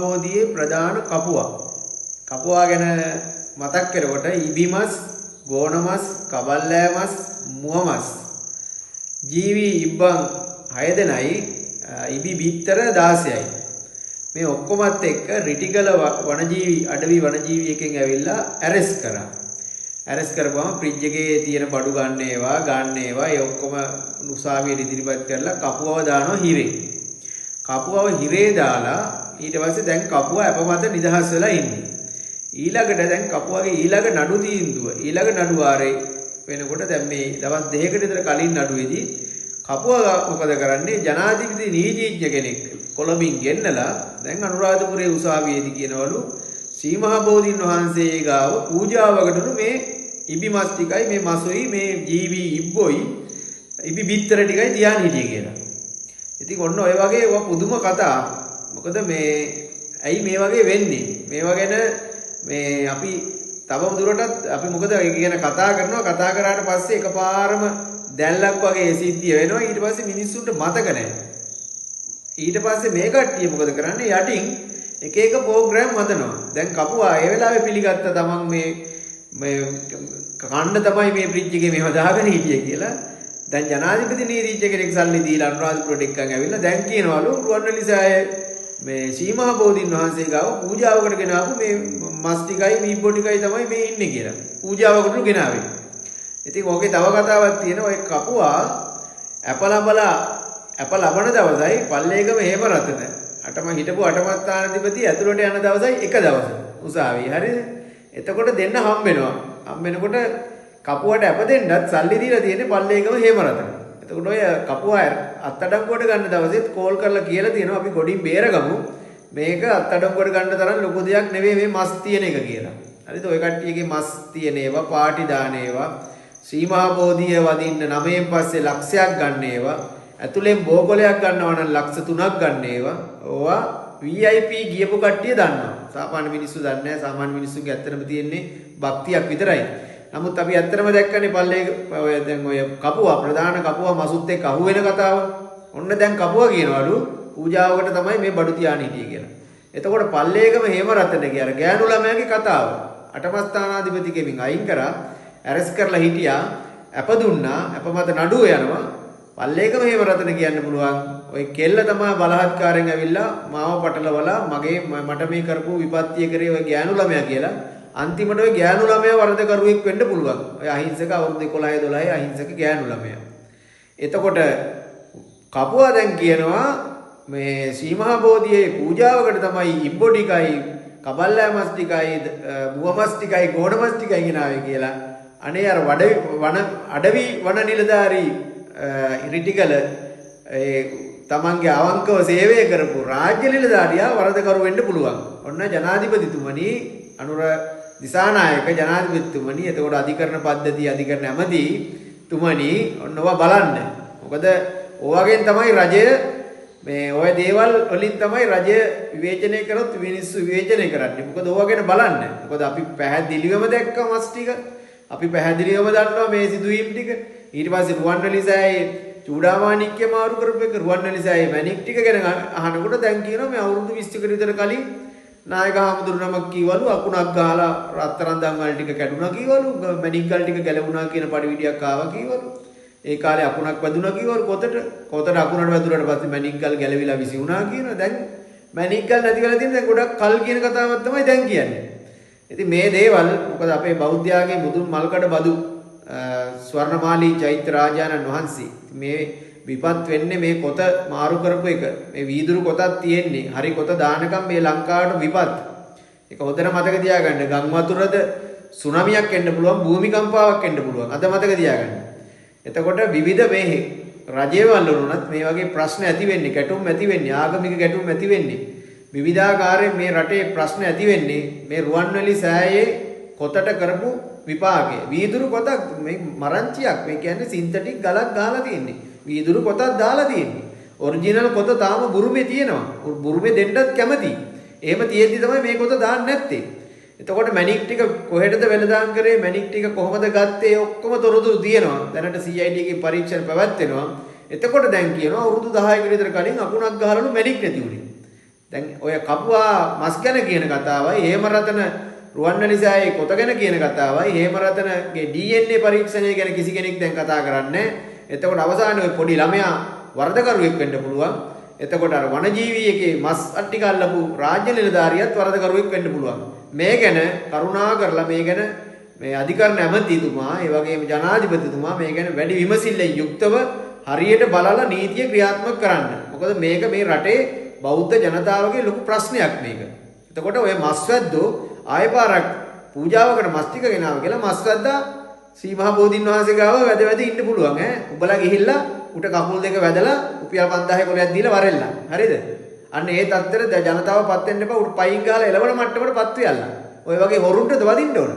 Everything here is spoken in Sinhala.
බෝධියේ ප්‍රධාන කපුවා. කපුවා ගැන මතක් කරකොට ඉබිමස්, ගෝණමස්, කබල්ලෑමස්, මුවමස්. ජීවි ඉබ්බන් 6 දෙනයි, ඉබි බිත්තර 16යි. මේ ඔක්කොමත් එක්ක රිටිගල වනජීවි අඩවි වනජීවි එකෙන් ඇවිල්ලා ඇරෙස්ට් කරා. ඇරෙස්ට් කරපුවම ෆ්‍රිජ් එකේ තියෙන බඩු ගන්න ඒවා ඒ ඔක්කොම උසාවියට ඉදිරිපත් කරලා කපුවව දානවා හිරේ. කපුවව හිරේ දාලා ඊට පස්සේ දැන් කපුව අපමත නිදහස් වෙලා ඉන්නේ. ඊළඟට දැන් කපුවගේ ඊළඟ නඩු තීන්දුව ඊළඟ නඩු වාරේ වෙනකොට දැන් මේ දවස් 2කට විතර කලින් නඩුවේදී කපුව මොකද කරන්නේ? ජනාධිපති නීතිඥ කෙනෙක් කොළඹින් ගෙන්නලා දැන් අනුරාධපුරයේ උසාවියේදී කියනවලු සීමහා බෝධීන් වහන්සේ ගාව පූජාවකටලු මේ ඉබි මස් ටිකයි මේ මසොයි මේ ජීවි ඉබ්බොයි ඉබි බිත්තර ටිකයි තියාන හිටියේ කියලා. ඉතින් ඔන්න ඔය වගේ පුදුම කතා. මොකද මේ ඇයි මේ වගේ වෙන්නේ? මේවා ගැන මේ අපි තවම දුරටත් අපි මොකද ඒක ගැන කතා කරාට පස්සේ එකපාරම දැල්ලක් වගේ සිද්ධිය වෙනවා. ඊට පස්සේ මිනිස්සුන්ට මතක නැහැ. ඊට පස්සේ මේ කට්ටිය මොකද කරන්නේ? යටින් එක එක ප්‍රෝග්‍රෑම් හදනවා. දැන් කපුවා ඒ වෙලාවේ පිළිගත්ත තමන් මේ කන්න තමයි මේ ෆ්‍රිජ් එකේ මේව දාගෙන හිටියේ කියලා. දැන් ජනාධිපති නීතිඥ කෙනෙක් සල්ලි දීලා අනුරාධපුරට එක්කන් ඇවිල්ලා දැන් කියනවලු රුවන්වැලිසෑය මේ සීමා බෝධීන් වහන්සේ ගාව පූජාවකට ගෙනාවු මේ මස් ටිකයි මීබ්බෝ ටිකයි තමයි මේ ඉන්නේ කියලා. පූජාවකට ගෙනාවේ. ඉතින් ඕකේ තව කතාවක් තියෙනවා. ඔය කපුවා අප ලබන දවසයි පල්ලේගම හේම රතන අටම හිටපු අටමස්ථානාධිපති ඇතුළට යන දවසයි එක දවස උසාවියේ. හරිද? එතකොට දෙන්න හම්බ වෙනවා. හම්බ වෙනකොට කපුවට අප දෙන්නත් සල්ලි දීලා තියෙන්නේ පල්ලේගම හේම රතන. එතකොට ඔය කපුවා අත්අඩංගුවට ගන්න දවසෙත් කෝල් කරලා කියලා තියෙනවා අපි ගොඩින් බේරගමු. මේක අත්අඩංගුවට ගන්න තරම් ලොකු දෙයක් නෙවෙයි මේ මස් තියෙන එක කියලා. හරිද? ඔය කට්ටියගේ මස් තියෙන ඒවා, පාටි දාන ඒවා, සීමා බෝධිය වදින්න 9න් පස්සේ ලක්ෂයක් ගන්න ඒවා, ඇතුලෙන් බෝගලයක් ගන්නවා නම් ලක්ෂ 3ක් ගන්න ඒවා. ඕවා VIP ගියපු කට්ටිය දන්නවා. සාමාන්‍ය මිනිස්සු දන්නේ නැහැ. සාමාන්‍ය මිනිස්සුන්ගේ ඇත්තටම තියෙන්නේ භක්තියක් විතරයි. නමුත් අපි ඇත්තටම දැක්කනේ පල්ලේ ඔය දැන් ඔය කපුවා ප්‍රධාන කපුවා මසුත් එක්ක අහු වෙන කතාව. ඔන්න දැන් කපුවා කියනවලු පූජාවකට තමයි මේ බඩු තියාන හිටියේ කියලා. එතකොට පල්ලේගම හේම රතන කියන ගෑනු ළමයාගේ කතාව. අටමස්ථානාධිපති කෙමින් අයින් කරා, ඇරස් කරලා හිටියා, අප දුන්නා, අප මත නඩුව යනවා. පල්ලේගම හේම රතන කියන්න පුළුවන්. ඔය කෙල්ල තමයි බලහත්කාරයෙන් ඇවිල්ලා මාව පටලවලා මට මේ කරපු විපත්තිය කරේ ඔය ගෑනු ළමයා කියලා. අන්තිමට ඔය ගෑනු ළමයා වරදකරුවෙක් වෙන්න පුළුවන්. ඔය අහිංසක අවුරුදු 11 12 අහිංසක ගෑනු ළමයා. එතකොට කපුවා දැන් කියනවා මේ සීමහා බෝධියේ පූජාවකට තමයි ඉබ්බෝ ටිකයි, කබල්ලෑ මස් ටිකයි, මුවමස් ටිකයි, ගෝණමස් ටිකයි ගෙනාවේ කියලා. අනේ අර අඩවි වන නිලධාරී රිටිගල තමන්ගේ අවංකව සේවය කරපු රාජ්‍ය නිලධාරියා වරදකරු වෙන්න පුළුවන්. ඔන්න ජනාධිපතිතුමනි අනුර දිසානායක ජනාධිපතිතුමනි, එතකොට අධිකරණ පද්ධතිය අධිකරණ ඇමති තුමනි ඔන්නව බලන්න. මොකද ඔයගෙන් තමයි රජය මේ ඔය දේවල් වලින් තමයි රජය විවේචනය කරොත් මිනිස්සු විවේචනය කරන්නේ. මොකද ඔයගෙන බලන්න. මොකද අපි පැහැදිලිවම දැක්ක මස් ටික. අපි පැහැදිලිවම දන්නවා මේ සිදුවීම් ටික. ඊට පස්සේ රුවන්වැලිසෑයේ චූඩාමාණික්‍ය මාරු කරපු එක රුවන්වැලිසෑයේ මැණික් ටික ගැන අහනකොට දැන් කියනවා මේ අවුරුදු 20කට විතර කලින් නායක හාමුදුරු නමක් කීවලු අකුණක් ගහලා රත්තරන් දන්වල ටික කැඩුනා කීවලු, මැණික් ගල් ටික ගැලවුණා කියන පරිවිඩියක් ආවා කීවලු. ඒ කාලේ අකුණක් වැදුනා කීවලු කොතට අකුණට වැදුනට පස්සේ මැණික් ගල් ගැලවිලා විසි වුණා කියනවා. දැන් මැණික් ගල් නැති වෙලා තියෙන දැන් ගොඩක් කල් කියන කතාවක් තමයි දැන් කියන්නේ. ඉතින් මේ දේවල් මොකද අපේ බෞද්ධයාගේ මුදුන් මල්කඩ බදු ස්වර්ණමාලී චෛත්‍ය රාජානන් වහන්සේ මේ විපත් වෙන්නේ මේ කොත මාරු කරපු එක. මේ වීදුරු කොතක් තියෙන්නේ. හරි කොත දානකම් මේ ලංකාවට විපත්. ඒක හොඳට මතක තියාගන්න. ගම් වතුරද සුනාමියක් එන්න පුළුවන්, භූමිකම්පාවක් එන්න පුළුවන්. අද මතක තියාගන්න. එතකොට විවිධ මේ රජයවල වුණත් මේ වගේ ප්‍රශ්න ඇති වෙන්නේ, ගැටුම් ඇති වෙන්නේ, ආගමික ගැටුම් ඇති වෙන්නේ. විවිධාකාරයෙන් මේ රටේ ප්‍රශ්න ඇති වෙන්නේ මේ රුවන්වැලිසෑයේ කොතට කරපු විපාකය. වීදුරු කොතක් මේ මරංචියක්. මේ කියන්නේ සින්තටික් ගලක් ගහලා තියෙන්නේ. වීදුරු කොතක් දාලා තියෙන්නේ. ඔරිජිනල් කොත තාම බුරුමේ තියෙනවා. බුරුමේ දෙන්නත් කැමති. එහෙම තියෙද්දි තමයි මේ කොත දාන්නේ නැත්තේ. එතකොට මැණික් ටික කොහෙටද වෙලදාම් කරේ, මැණික් ටික කොහොමද ගත්තේ, ඔක්කොම තොරතුරු තියෙනවා. දැනට CID එකේ පරීක්ෂණ පැවැත්වෙනවා. එතකොට දැන් කියනවා අවුරුදු 10කට විතර කලින් අකුණක් ගහලලු මැණික් නැති උනේ. දැන් ඔය කපුවා මස් ගැන කියන කතාවයි හේමරතන රුවන්වැලිසෑයේ කොත ගැන කියන කතාවයි හේමරතනගේ DNA පරීක්ෂණය ගැන කිසි කෙනෙක් දැන් කතා කරන්නේ. එතකොට අවසානයේ ඔය පොඩි ළමයා වරදකරුවෙක් වෙන්න පුළුවන්. එතකොට අර වනජීවියකේ මස් අට්ටික අල්ලපු රාජ්‍ය නිලධාරියත් වරදකරුවෙක් වෙන්න පුළුවන්. මේ ගැන කරුණා කරලා මේ ගැන මේ අධිකරණ ඇමතිතුමා ඒ වගේම ජනාධිපතිතුමා මේ ගැන වැඩි විමසිල්ලෙන් යුක්තව හරියට බලලා නීතිය ක්‍රියාත්මක කරන්න. මොකද මේක මේ රටේ බෞද්ධ ජනතාවගේ ලොකු ප්‍රශ්නයක් මේක. එතකොට ඔය මස්වැද්දෝ ආයෙ පාරක් පූජාවකට මස් ටික ගෙනාව කියලා මස්වැද්දා ශ්‍රී මහා බෝධින් වහන්සේ ගාව වැද ඉන්න පුළුවන් ඈ. උඹලා ගිහිල්ලා උට කකුල් දෙක වැදලා රුපියල් 5000 කොලයක් දීලා වරෙල්ලා. හරිද? අන්න ඒ තත්ත්වෙට ජනතාවපත් වෙන්න එපා. උට පයින් ගාලා එළවන මට්ටමටපත් වෙයල්ලා. ඔය වගේ හොරුන්ටද වදින්න ඕන.